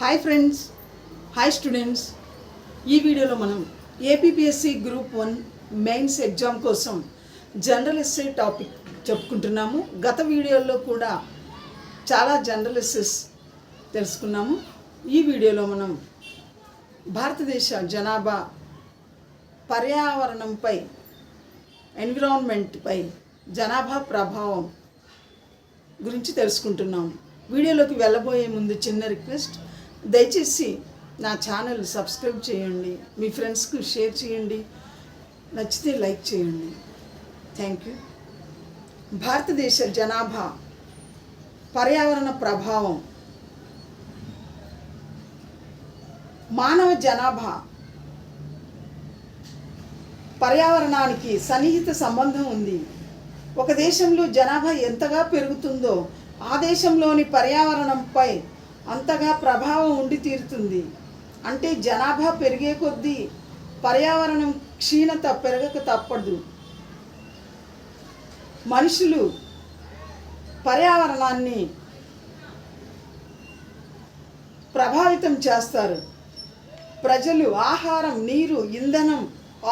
Hi friends, hi students. ఈ వీడియోలో మనం ఏపీపీఎస్సి గ్రూప్ 1 మెయిన్స్ ఎగ్జామ్ కోసం జనరల్ ఎస్సే టాపిక్ చెప్పుకుంటున్నాము. గత వీడియోలో కూడా చాలా జనరల్ ఎస్సెస్ తెలుసుకున్నాము. ఈ వీడియోలో మనం భారతదేశ జనాభా పర్యావరణంపై, ఎన్విరాన్మెంట్పై జనాభా ప్రభావం గురించి తెలుసుకుంటున్నాము. వీడియోలోకి వెళ్ళబోయే ముందు చిన్న రిక్వెస్ట్, దయచేసి నా ఛానల్ సబ్స్క్రైబ్ చేయండి, మీ ఫ్రెండ్స్కి షేర్ చేయండి, నచ్చితే లైక్ చేయండి. Thank you. భారతదేశ జనాభా పర్యావరణ ప్రభావం. మానవ జనాభా పర్యావరణానికి సన్నిహిత సంబంధం ఉంది. ఒక దేశంలో జనాభా ఎంతగా పెరుగుతుందో ఆ దేశంలోని పర్యావరణంపై అంతగా ప్రభావం ఉండి తీరుతుంది. అంటే జనాభా పెరిగే కొద్దీ పర్యావరణం క్షీణత పెరగక తప్పదు. మనుషులు పర్యావరణాన్ని ప్రభావితం చేస్తారు. ప్రజలు ఆహారం, నీరు, ఇంధనం,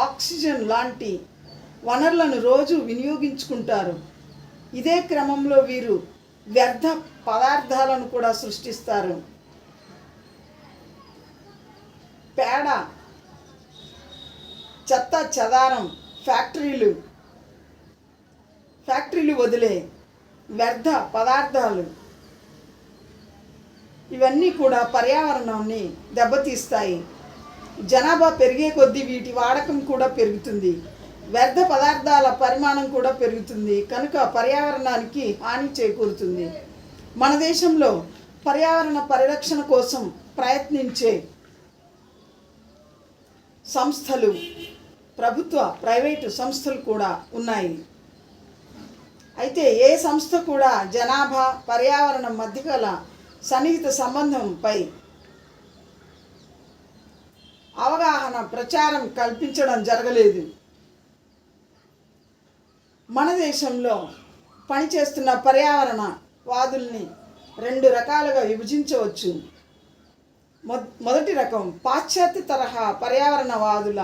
ఆక్సిజన్ లాంటి వనరులను రోజు వినియోగించుకుంటారు. ఇదే క్రమంలో వీరు వ్యర్థ పదార్థాలను కూడా సృష్టిస్తారు. పేడ, చెత్త చెదారం, ఫ్యాక్టరీలు వదిలే వ్యర్థ పదార్థాలు ఇవన్నీ కూడా పర్యావరణాన్ని దెబ్బతీస్తాయి. జనాభా పెరిగే కొద్దీ వీటి వాడకం కూడా పెరుగుతుంది. వ్యర్థ పదార్థాల పరిమాణం కూడా పెరుగుతుంది. కనుక పర్యావరణానికి హాని చేకూరుతుంది. మన దేశంలో పర్యావరణ పరిరక్షణ కోసం ప్రయత్నించే సంస్థలు, ప్రభుత్వ, ప్రైవేటు సంస్థలు కూడా ఉన్నాయి. అయితే ఏ సంస్థ కూడా జనాభా పర్యావరణం మధ్య గల సన్నిహిత సంబంధంపై అవగాహన, ప్రచారం కల్పించడం జరగలేదు. మన దేశంలో పనిచేస్తున్న పర్యావరణ వాదుల్ని 2 రకాలుగా విభజించవచ్చు. మొదటి రకం పాశ్చాత్య తరహా పర్యావరణవాదుల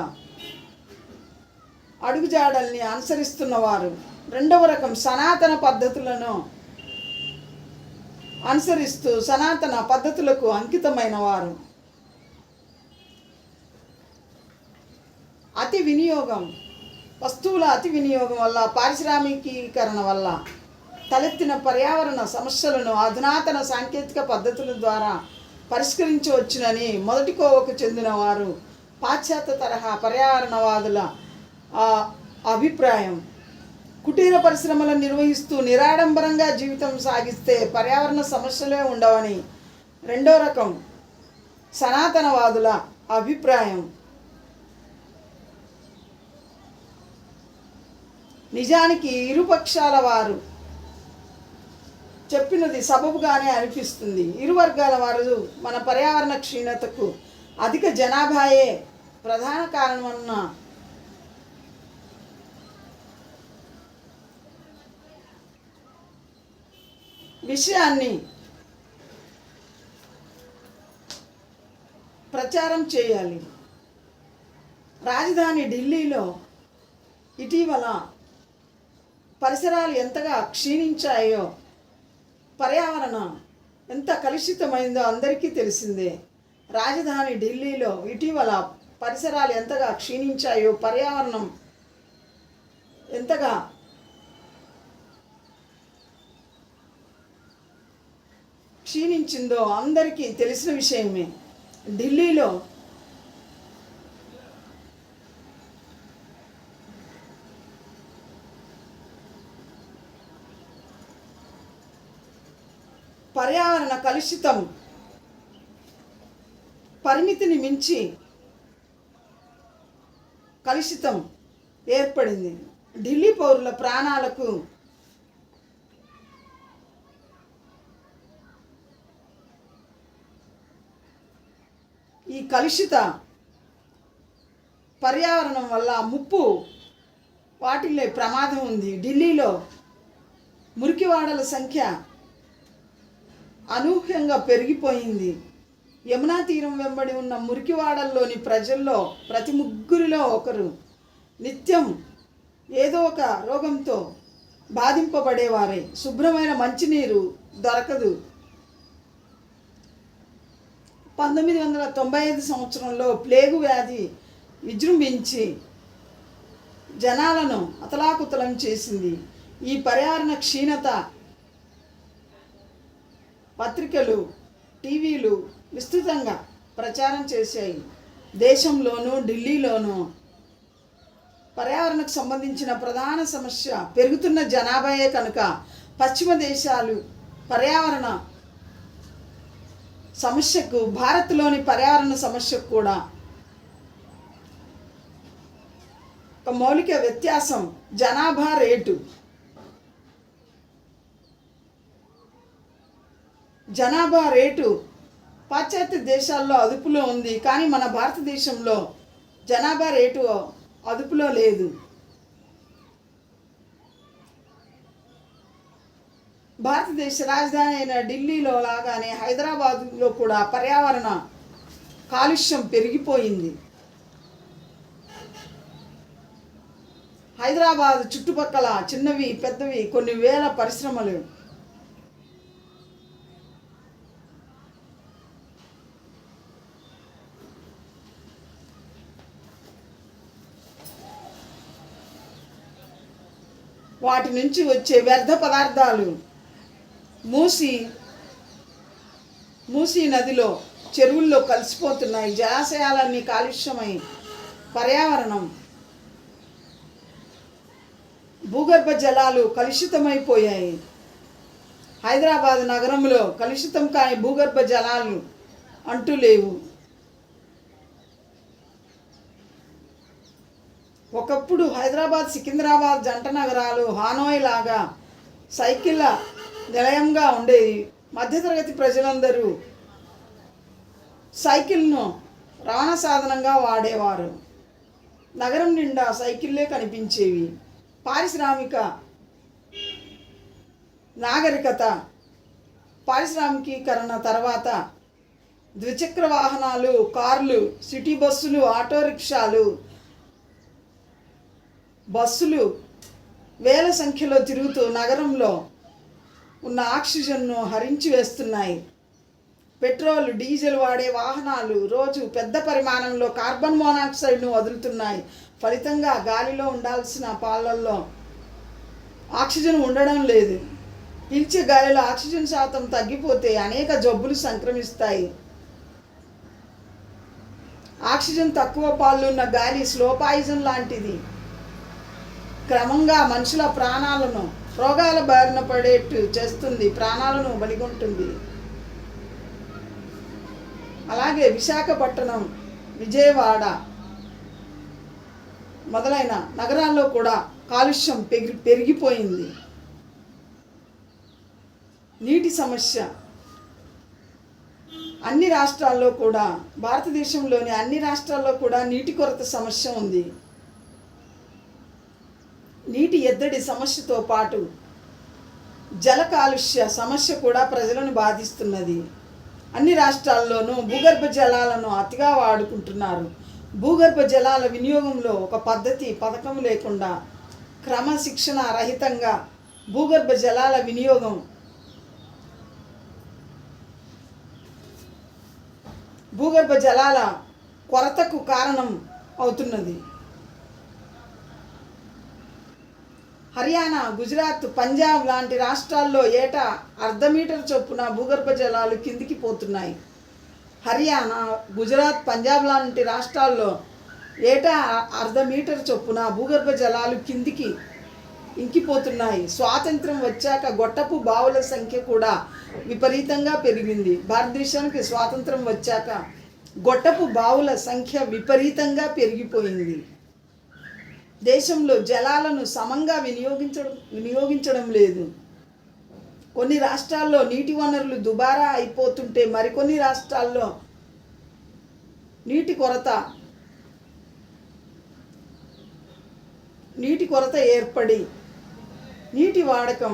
అడుగుజాడల్ని అనుసరిస్తున్నవారు. రెండవ రకం సనాతన పద్ధతులను అనుసరిస్తూ సనాతన పద్ధతులకు అంకితమైన వారు. వస్తువుల అతి వినియోగం వల్ల, పారిశ్రామికీకరణ వల్ల తలెత్తిన పర్యావరణ సమస్యలను అధునాతన సాంకేతిక పద్ధతుల ద్వారా పరిష్కరించవచ్చునని మొదటి కోవకు చెందిన వారు పాశ్చాత్య తరహా పర్యావరణవాదుల అభిప్రాయం. కుటీర పరిశ్రమలను నిర్వహిస్తూ నిరాడంబరంగా జీవితం సాగిస్తే పర్యావరణ సమస్యలే ఉండవని రెండో రకం సనాతనవాదుల అభిప్రాయం. నిజానికి ఇరుపక్షాల వారు చెప్పినది సబబుగానే అనిపిస్తుంది. ఇరు వర్గాల వారు మన పర్యావరణ క్షీణతకు అధిక జనాభాయే ప్రధాన కారణమన్న విషయాన్ని ప్రచారం చేయాలి. రాజధాని ఢిల్లీలో ఇటీవల పరిసరాలు ఎంతగా క్షీణించాయో, పర్యావరణం ఎంత కలుషితమైందో అందరికీ తెలిసిందే. రాజధాని ఢిల్లీలో ఇటీవల పరిసరాలు ఎంతగా క్షీణించాయో, పర్యావరణం ఎంతగా క్షీణించిందో అందరికీ తెలిసిన విషయమే. ఢిల్లీలో పర్యావరణ కలుషితం పరిమితిని మించి కలుషితం ఏర్పడింది. ఢిల్లీ పౌరుల ప్రాణాలకు ఈ కలుషిత పర్యావరణం వల్ల ముప్పు వాటిల్లే ప్రమాదం ఉంది. ఢిల్లీలో మురికివాడల సంఖ్య అనూహ్యంగా పెరిగిపోయింది. యమునా తీరం వెంబడి ఉన్న మురికివాడల్లోని ప్రజల్లో ప్రతి ముగ్గురిలో ఒకరు నిత్యం ఏదో ఒక రోగంతో బాధింపబడేవారే. శుభ్రమైన మంచినీరు దొరకదు. 1995 సంవత్సరంలో ప్లేగు వ్యాధి విజృంభించి జనాలను అతలాకుతలం చేసింది. ఈ పర్యావరణ క్షీణత పత్రికలు, టీవీలు విస్తృతంగా ప్రచారం చేశాయి. దేశంలోనూ ఢిల్లీలోనూ పర్యావరణకు సంబంధించిన ప్రధాన సమస్య పెరుగుతున్న జనాభాయే కనుక పశ్చిమ దేశాలు పర్యావరణ సమస్యకు, భారత్లోని పర్యావరణ సమస్యకు కూడా ఒక మౌలిక వ్యత్యాసం జనాభా రేటు. జనాభా రేటు పాశ్చాత్య దేశాల్లో అదుపులో ఉంది, కానీ మన భారతదేశంలో జనాభా రేటు అదుపులో లేదు. భారతదేశ రాజధాని అయిన ఢిల్లీలో లాగానే హైదరాబాదులో కూడా పర్యావరణ కాలుష్యం పెరిగిపోయింది. హైదరాబాద్ చుట్టుపక్కల చిన్నవి పెద్దవి కొన్ని వేల పరిశ్రమలు. వాటి నుంచి వచ్చే వ్యర్థ పదార్థాలు మూసీ నదిలో, చెరువుల్లో కలిసిపోతున్నాయి. జలాశయాలన్నీ కాలుష్యమై పర్యావరణం, భూగర్భ జలాలు కలుషితమైపోయాయి. హైదరాబాద్ నగరంలో కలుషితం కాని భూగర్భ జలాలు అంటూ లేవు. ఒకప్పుడు హైదరాబాద్, సికింద్రాబాద్ జంట నగరాలు హానోయ్ లాగా సైకిళ్ళ నిలయంగా ఉండేది. మధ్యతరగతి ప్రజలందరూ సైకిల్ను రవాణా సాధనంగా వాడేవారు. నగరం నిండా సైకిళ్ళే కనిపించేవి. పారిశ్రామిక నాగరికత, పారిశ్రామికీకరణ తర్వాత ద్విచక్ర వాహనాలు, కార్లు, సిటీ బస్సులు, ఆటో రిక్షాలు, బస్సులు వేల సంఖ్యలో తిరుగుతూ నగరంలో ఉన్న ఆక్సిజన్ను హరించి వేస్తున్నాయి. పెట్రోల్, డీజిల్ వాడే వాహనాలు రోజు పెద్ద పరిమాణంలో కార్బన్ మోనాక్సైడ్ను వదులుతున్నాయి. ఫలితంగా గాలిలో ఉండాల్సిన పాలల్లో ఆక్సిజన్ ఉండడం లేదు. పీల్చే గాలిలో ఆక్సిజన్ శాతం తగ్గిపోతే అనేక జబ్బులు సంక్రమిస్తాయి. ఆక్సిజన్ తక్కువ పాలున్న గాలి స్లో పాయిజన్ లాంటిది. క్రమంగా మనుషుల ప్రాణాలను రోగాల బారిన పడేట్టు చేస్తుంది, ప్రాణాలను బలిగొంటుంది. అలాగే విశాఖపట్నం, విజయవాడ మొదలైన నగరాల్లో కూడా కాలుష్యం పెరిగిపోయింది. నీటి సమస్య అన్ని రాష్ట్రాల్లో కూడా, భారతదేశంలోని అన్ని రాష్ట్రాల్లో కూడా నీటి కొరత సమస్య ఉంది. నీటి ఎద్దడి సమస్యతో పాటు జల కాలుష్య సమస్య కూడా ప్రజలను బాధిస్తున్నది. అన్ని రాష్ట్రాల్లోనూ భూగర్భ జలాలను అతిగా వాడుకుంటున్నారు. భూగర్భ జలాల వినియోగంలో ఒక పథకం లేకుండా క్రమశిక్షణ రహితంగా భూగర్భ జలాల వినియోగం భూగర్భ జలాల కొరతకు కారణం అవుతున్నది. హర్యానా, గుజరాత్, పంజాబ్ లాంటి రాష్ట్రాల్లో ఏటా 1/2 మీటర్ చొప్పున భూగర్భ జలాలు కిందికి పోతున్నాయి. హర్యానా, గుజరాత్, పంజాబ్ లాంటి రాష్ట్రాల్లో ఏటా 1/2 మీటర్ చొప్పున భూగర్భ జలాలు కిందికి ఇంకిపోతున్నాయి. స్వాతంత్రం వచ్చాక గొట్టపు బావుల సంఖ్య కూడా విపరీతంగా పెరిగింది. భారతదేశానికి స్వాతంత్రం వచ్చాక గొట్టపు బావుల సంఖ్య విపరీతంగా పెరిగిపోయింది. దేశంలో జలాలను సమంగా వినియోగించడం లేదు. కొన్ని రాష్ట్రాల్లో నీటి వనరులు దుబారా అయిపోతుంటే మరికొన్ని రాష్ట్రాల్లో నీటి కొరత ఏర్పడి నీటి వాడకం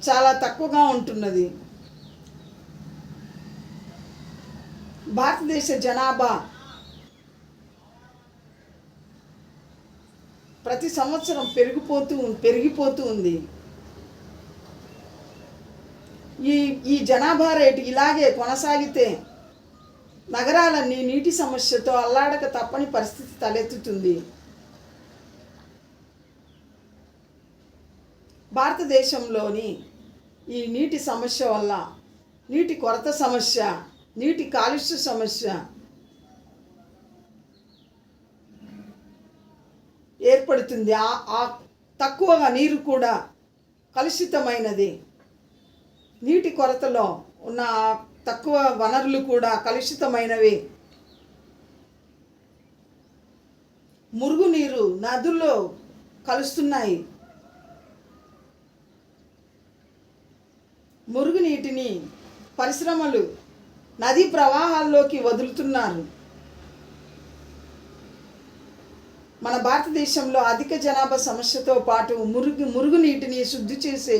చాలా తక్కువగా ఉంటున్నది. భారతదేశ జనాభా ప్రతి సంవత్సరం పెరిగిపోతూ ఉంది. ఈ జనాభా రేటు ఇలాగే కొనసాగితే నగరాలన్నీ నీటి సమస్యతో అల్లాడక తప్పని పరిస్థితి తలెత్తుతుంది. భారతదేశంలోని ఈ నీటి సమస్య వల్ల నీటి కొరత సమస్య, నీటి కాలుష్య సమస్య ఏర్పడుతుంది. తక్కువగా నీరు కూడా కలుషితమైనది. నీటి కొరతలో ఉన్న తక్కువ వనరులు కూడా కలుషితమైనవి. మురుగునీరు నదుల్లో కలుస్తున్నాయి. మురుగునీటిని పరిశ్రమలు నదీ ప్రవాహాల్లోకి వదులుతున్నారు. మన భారతదేశంలో అధిక జనాభా సమస్యతో పాటు మురుగునీటిని శుద్ధి చేసే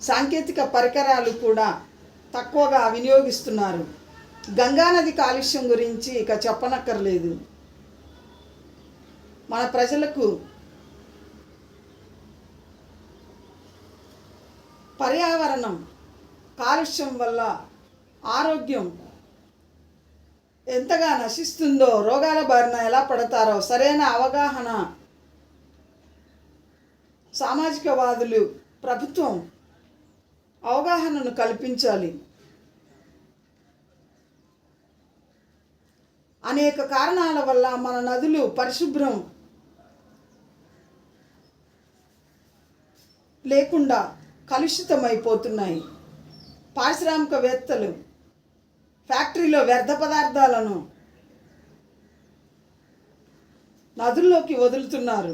సాంకేతిక పరికరాలు కూడా తక్కువగా వినియోగిస్తున్నారు. గంగానది కాలుష్యం గురించి ఇక చెప్పనక్కర్లేదు. మన ప్రజలకు పర్యావరణం కాలుష్యం వల్ల ఆరోగ్యం ఎంతగా నశిస్తుందో, రోగాల బారిన ఎలా పడతారో సరైన అవగాహన సామాజికవాదులు, ప్రభుత్వం అవగాహనను కల్పించాలి. అనేక కారణాల వల్ల మన నదులు పరిశుభ్రం లేకుండా కలుషితమైపోతున్నాయి. పారిశ్రామికవేత్తలు ఫ్యాక్టరీలో వ్యర్థ పదార్థాలను నదుల్లోకి వదులుతున్నారు.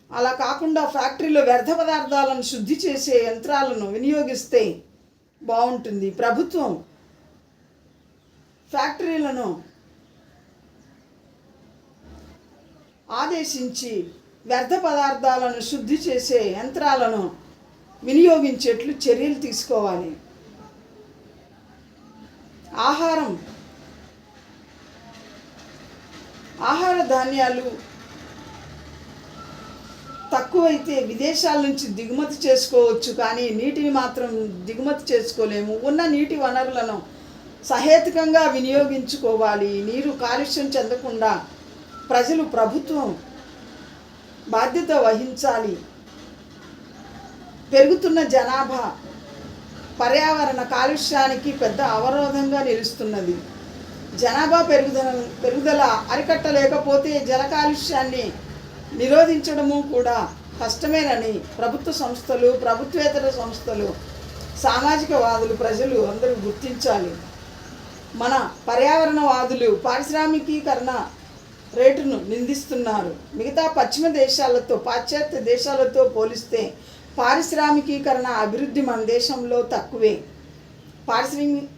అలా కాకుండా ఫ్యాక్టరీలో వ్యర్థ పదార్థాలను శుద్ధి చేసే యంత్రాలను వినియోగిస్తే బాగుంటుంది. ప్రభుత్వం ఫ్యాక్టరీలను ఆదేశించి వ్యర్థ పదార్థాలను శుద్ధి చేసే యంత్రాలను వినియోగించేట్లు చర్యలు తీసుకోవాలి. ఆహార ధాన్యాలు తక్కువైతే విదేశాల నుంచి దిగుమతి చేసుకోవచ్చు, కానీ నీటిని మాత్రం దిగుమతి చేసుకోలేము. ఉన్న నీటి వనరులను సహేతుకంగా వినియోగించుకోవాలి. నీరు కాలుష్యం చెందకుండా ప్రజలు, ప్రభుత్వం బాధ్యత వహించాలి. పెరుగుతున్న జనాభా పర్యావరణ కాలుష్యానికి పెద్ద అవరోధంగా నిలుస్తున్నది. జనాభా పెరుగుదల అరికట్టలేకపోతే జల కాలుష్యాన్ని నిరోధించడము కూడా కష్టమేనని ప్రభుత్వ సంస్థలు, ప్రభుత్వేతర సంస్థలు, సామాజికవాదులు, ప్రజలు అందరూ గుర్తించాలి. మన పర్యావరణవాదులు పారిశ్రామికీకరణ రేటును నిందిస్తున్నారు. మిగతా పాశ్చాత్య దేశాలతో పోలిస్తే పారిశ్రామికీకరణ అభివృద్ధి మన దేశంలో తక్కువే.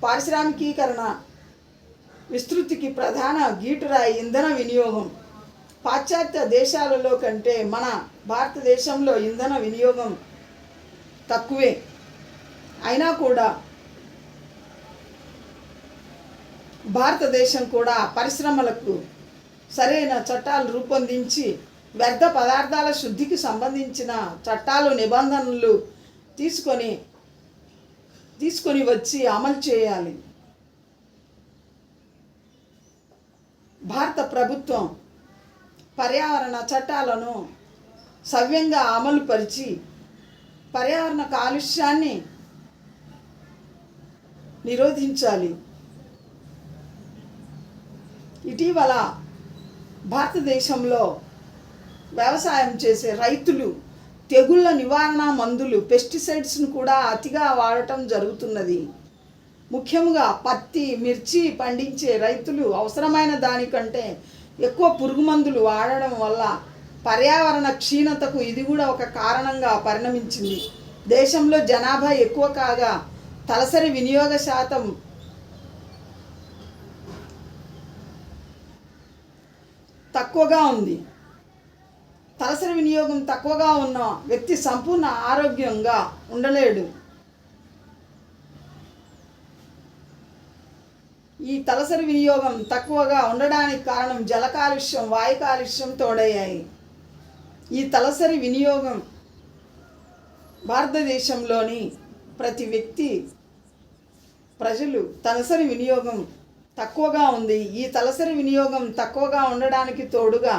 పారిశ్రామికీకరణ విస్తృతికి ప్రధాన గీటురాయి ఇంధన వినియోగం. పాశ్చాత్య దేశాలలో కంటే మన భారతదేశంలో ఇంధన వినియోగం తక్కువే. అయినా కూడా భారతదేశం కూడా పరిశ్రమలకు సరైన చట్టాలు రూపొందించి వ్యర్థ పదార్థాల శుద్ధికి సంబంధించిన చట్టాలు, నిబంధనలు తీసుకొని వచ్చి అమలు చేయాలి. భారత ప్రభుత్వం పర్యావరణ చట్టాలను సవ్యంగా అమలుపరిచి పర్యావరణ కాలుష్యాన్ని నిరోధించాలి. ఇటీవల భారతదేశంలో వ్యవసాయం చేసే రైతులు తెగుళ్ళ నివారణ మందులు, పెస్టిసైడ్స్ను కూడా అతిగా వాడటం జరుగుతున్నది. ముఖ్యంగా పత్తి, మిర్చి పండించే రైతులు అవసరమైన దానికంటే ఎక్కువ పురుగు మందులు వాడడం వల్ల పర్యావరణ క్షీణతకు ఇది కూడా ఒక కారణంగా పరిణమించింది. దేశంలో జనాభా ఎక్కువ కాగా తలసరి వినియోగ శాతం తక్కువగా ఉంది. తలసరి వినియోగం తక్కువగా ఉన్న వ్యక్తి సంపూర్ణ ఆరోగ్యంగా ఉండలేడు. ఈ తలసరి వినియోగం తక్కువగా ఉండడానికి కారణం జల కాలుష్యం, వాయు కాలుష్యం తోడయ్యాయి. ఈ తలసరి వినియోగం భారతదేశంలోని ప్రతి వ్యక్తి ప్రజలు తలసరి వినియోగం తక్కువగా ఉంది. ఈ తలసరి వినియోగం తక్కువగా ఉండడానికి తోడుగా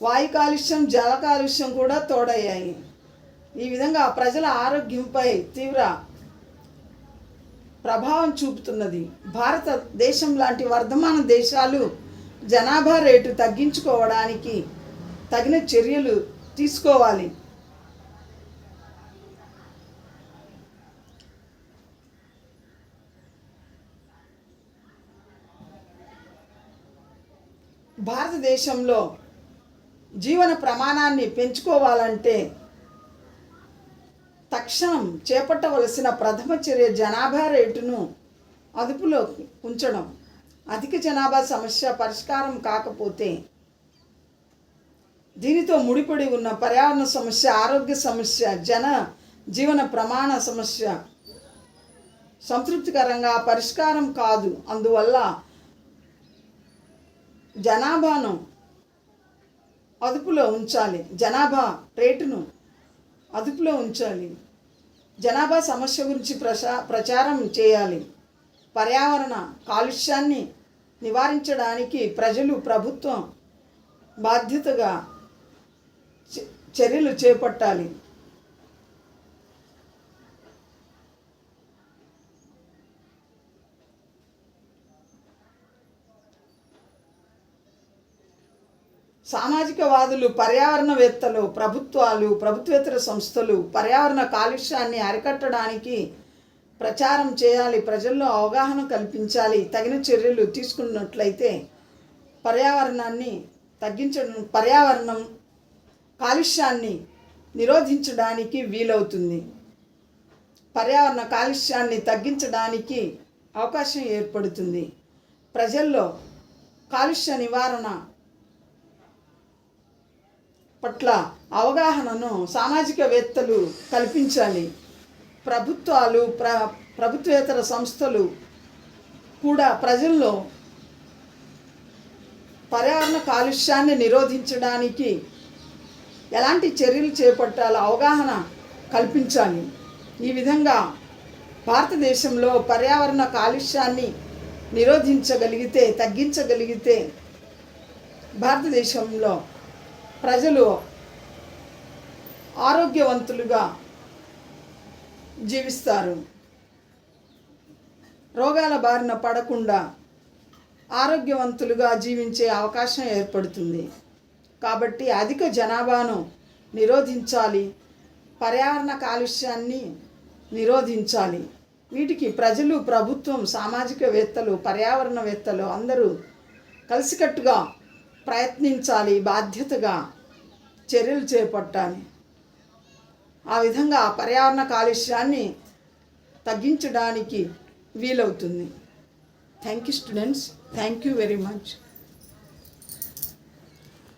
వాయు కాలుష్యం, జల కాలుష్యం కూడా తోడయ్యాయి. ఈ విధంగా ప్రజల ఆరోగ్యంపై తీవ్ర ప్రభావం చూపుతున్నది. భారతదేశం లాంటి వర్ధమాన దేశాలు జనాభా రేటు తగ్గించుకోవడానికి తగిన చర్యలు తీసుకోవాలి. భారతదేశంలో జీవన ప్రమాణాన్ని పెంచుకోవాలంటే తక్షణం చేపట్టవలసిన ప్రథమ చర్య జనాభా రేటును అదుపులో ఉంచడం. అధిక జనాభా సమస్య పరిష్కారం కాకపోతే దీనితో ముడిపడి ఉన్న పర్యావరణ సమస్య, ఆరోగ్య సమస్య, జీవన ప్రమాణ సమస్య సంతృప్తికరంగా పరిష్కారం కాదు. అందువల్ల జనాభాను అదుపులో ఉంచాలి, జనాభా రేటును అదుపులో ఉంచాలి, జనాభా సమస్య గురించి ప్రచారం చేయాలి. పర్యావరణ కాలుష్యాన్ని నివారించడానికి ప్రజలు, ప్రభుత్వం బాధ్యతగా చర్యలు చేపట్టాలి. సామాజికవాదులు, పర్యావరణవేత్తలు, ప్రభుత్వాలు, ప్రభుత్వేతర సంస్థలు పర్యావరణ కాలుష్యాన్ని అరికట్టడానికి ప్రచారం చేయాలి, ప్రజల్లో అవగాహన కల్పించాలి. తగిన చర్యలు తీసుకున్నట్లయితే పర్యావరణం కాలుష్యాన్ని నిరోధించడానికి వీలవుతుంది. పర్యావరణ కాలుష్యాన్ని తగ్గించడానికి అవకాశం ఏర్పడుతుంది. ప్రజల్లో కాలుష్య నివారణ పట్ల అవగాహనను సామాజికవేత్తలు కల్పించాలి. ప్రభుత్వాలు, ప్రభుత్వేతర సంస్థలు కూడా ప్రజల్లో పర్యావరణ కాలుష్యాన్ని నిరోధించడానికి ఎలాంటి చర్యలు చేపట్టాలో అవగాహన కల్పించాలి. ఈ విధంగా భారతదేశంలో పర్యావరణ కాలుష్యాన్ని తగ్గించగలిగితే భారతదేశంలో ప్రజలు ఆరోగ్యవంతులుగా జీవిస్తారు. రోగాల బారిన పడకుండా ఆరోగ్యవంతులుగా జీవించే అవకాశం ఏర్పడుతుంది. కాబట్టి అధిక జనాభాను నిరోధించాలి, పర్యావరణ కాలుష్యాన్ని నిరోధించాలి. వీటికి ప్రజలు, ప్రభుత్వం, సామాజికవేత్తలు, పర్యావరణవేత్తలు అందరూ కలిసికట్టుగా ప్రయత్నించాలి, బాధ్యతగా చర్యలు చేపట్టాలి. ఆ విధంగా పర్యావరణ కాలుష్యాన్ని తగ్గించడానికి వీలవుతుంది. Thank you students, thank you very much.